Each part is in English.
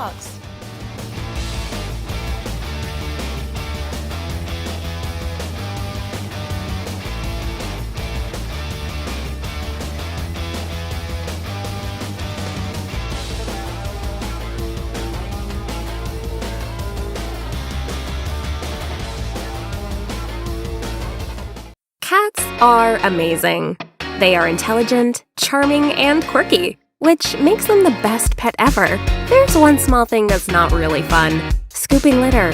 box. Cats are amazing. They are intelligent, charming, and quirky, which makes them the best pet ever. There's one small thing that's not really fun: scooping litter.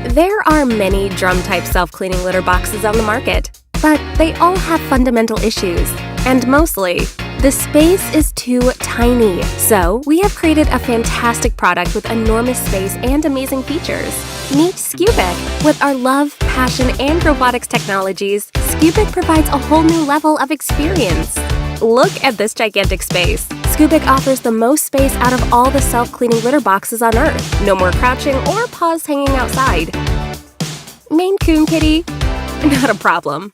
There are many drum-type self-cleaning litter boxes on the market, but they all have fundamental issues, and mostly, the space is too tiny. So, we have created a fantastic product with enormous space and amazing features. Meet Scubic. With our love, passion, and robotics technologies, Scubic provides a whole new level of experience. Look at this gigantic space. Scubic offers the most space out of all the self-cleaning litter boxes on Earth. No more crouching or paws hanging outside. Maine Coon kitty? Not a problem.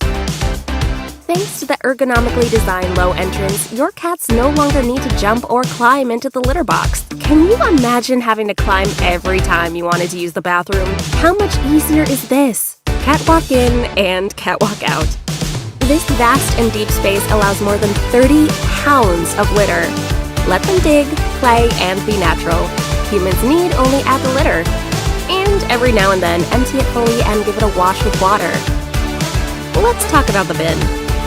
Thanks to the ergonomically designed low entrance, your cats no longer need to jump or climb into the litter box. Can you imagine having to climb every time you wanted to use the bathroom? How much easier is this? Catwalk in and catwalk out. This vast and deep space allows more than 30 pounds of litter. Let them dig, play, and be natural. Humans need only add the litter. And every now and then, empty it fully and give it a wash with water. Let's talk about the bin.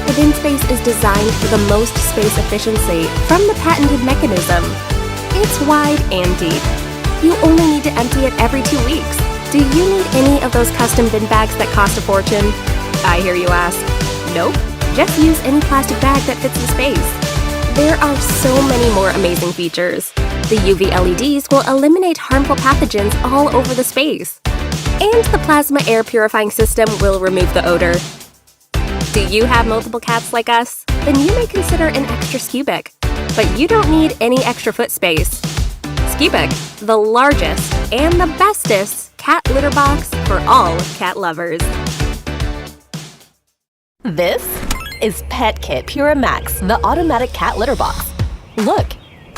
The bin space is designed for the most space efficiency from the patented mechanism. It's wide and deep. You only need to empty it every 2 weeks. Do you need any of those custom bin bags that cost a fortune? I hear you ask. Nope. Just use any plastic bag that fits the space. There are so many more amazing features. The UV LEDs will eliminate harmful pathogens all over the space. And the plasma air purifying system will remove the odor. Do you have multiple cats like us? Then you may consider an extra Scubic. But you don't need any extra foot space. Scubic, the largest and the bestest cat litter box for all cat lovers. This is PetKit Pura Max, the automatic cat litter box. Look,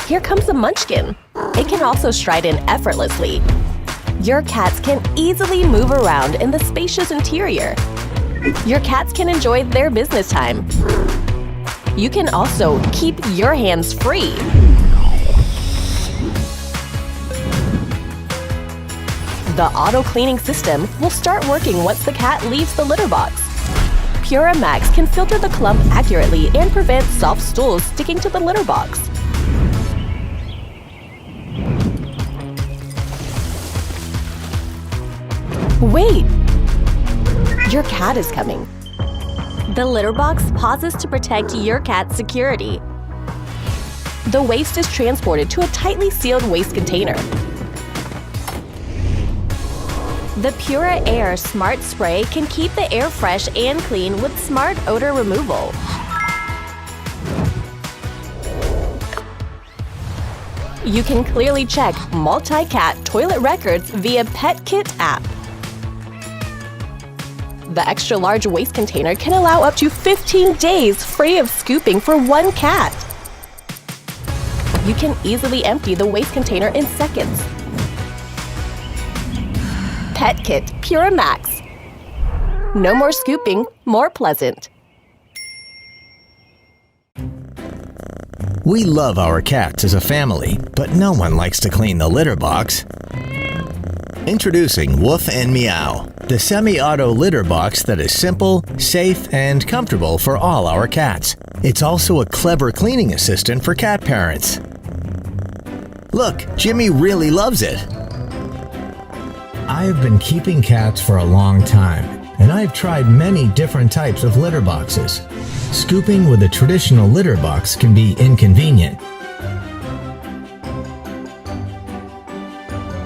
here comes the Munchkin. It can also stride in effortlessly. Your cats can easily move around in the spacious interior. Your cats can enjoy their business time. You can also keep your hands free. The auto-cleaning system will start working once the cat leaves the litter box. Pura Max can filter the clump accurately and prevent soft stools sticking to the litter box. Wait! Your cat is coming. The litter box pauses to protect your cat's security. The waste is transported to a tightly sealed waste container. The Pura Air Smart Spray can keep the air fresh and clean with smart odor removal. You can clearly check multi-cat toilet records via PetKit app. The extra-large waste container can allow up to 15 days free of scooping for one cat. You can easily empty the waste container in seconds. PetKit Pura Max. No more scooping, more pleasant. We love our cats as a family, but no one likes to clean the litter box. Introducing Woof and Meow, the semi-auto litter box that is simple, safe, and comfortable for all our cats. It's also a clever cleaning assistant for cat parents. Look, Jimmy really loves it. I have been keeping cats for a long time, and I've tried many different types of litter boxes. Scooping with a traditional litter box can be inconvenient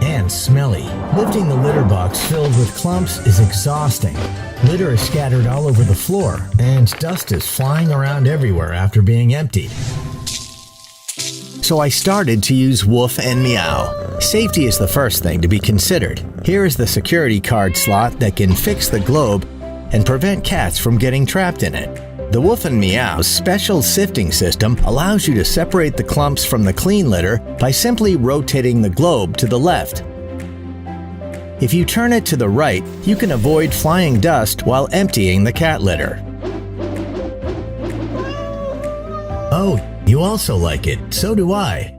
and smelly. Lifting the litter box filled with clumps is exhausting. Litter is scattered all over the floor, and dust is flying around everywhere after being emptied. So I started to use Woof and Meow. Safety is the first thing to be considered. Here is the security card slot that can fix the globe and prevent cats from getting trapped in it. The Woof and Meow's special sifting system allows you to separate the clumps from the clean litter by simply rotating the globe to the left. If you turn it to the right, you can avoid flying dust while emptying the cat litter. Oh, you also like it, so do I.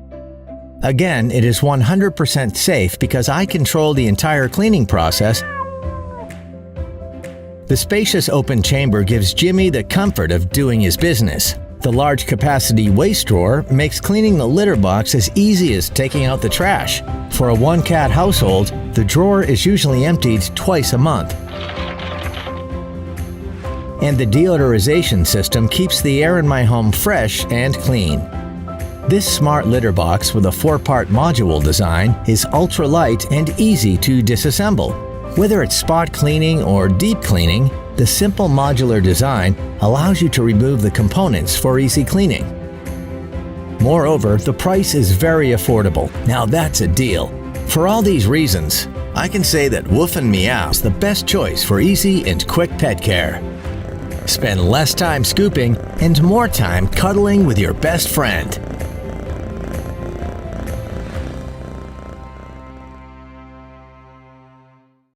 Again, it is 100% safe because I control the entire cleaning process. The spacious open chamber gives Jimmy the comfort of doing his business. The large capacity waste drawer makes cleaning the litter box as easy as taking out the trash. For a one-cat household, the drawer is usually emptied twice a month. And the deodorization system keeps the air in my home fresh and clean. This smart litter box with a 4-part module design is ultra-light and easy to disassemble. Whether it's spot cleaning or deep cleaning, the simple modular design allows you to remove the components for easy cleaning. Moreover, the price is very affordable. Now that's a deal. For all these reasons, I can say that Woof and Meow is the best choice for easy and quick pet care. Spend less time scooping and more time cuddling with your best friend.